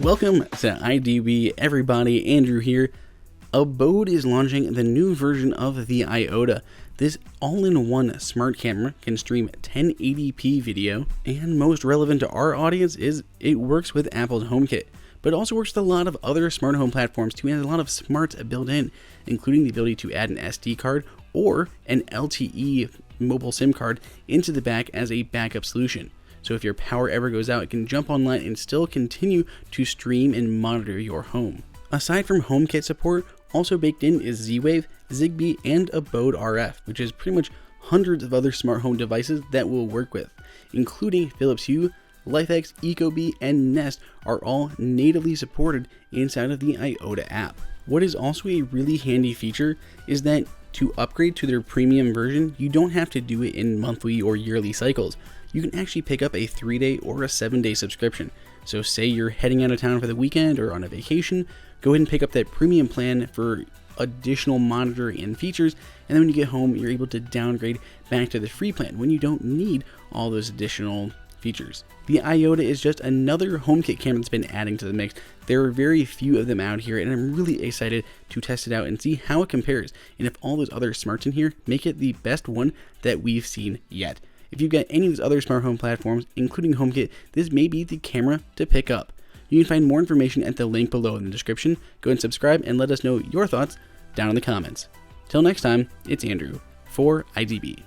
Welcome to IDB, everybody. Andrew here. Abode is launching the new version of the Iota. This all-in-one smart camera can stream 1080p video, and most relevant to our audience is it works with Apple's HomeKit, but it also works with a lot of other smart home platforms too, and has a lot of smarts built in, including the ability to add an SD card or an LTE mobile SIM card into the back as a backup solution. So if your power ever goes out, it can jump online and still continue to stream and monitor your home. Aside from HomeKit support, also baked in is Z-Wave, Zigbee, and Abode RF, which is pretty much hundreds of other smart home devices that we'll work with, including Philips Hue, LifeX, Ecobee, and Nest are all natively supported inside of the Iota app. What is also a really handy feature is that to upgrade to their premium version, you don't have to do it in monthly or yearly cycles. You can actually pick up a 3-day or a 7-day subscription. So say you're heading out of town for the weekend or on a vacation, go ahead and pick up that premium plan for additional monitoring and features, and then when you get home, you're able to downgrade back to the free plan when you don't need all those additional features. The Iota is just another HomeKit camera that's been adding to the mix. There are very few of them out here, and I'm really excited to test it out and see how it compares, and if all those other smarts in here make it the best one that we've seen yet. If you've got any of these other smart home platforms, including HomeKit, this may be the camera to pick up. You can find more information at the link below in the description. Go and subscribe and let us know your thoughts down in the comments. Till next time, it's Andrew for IDB.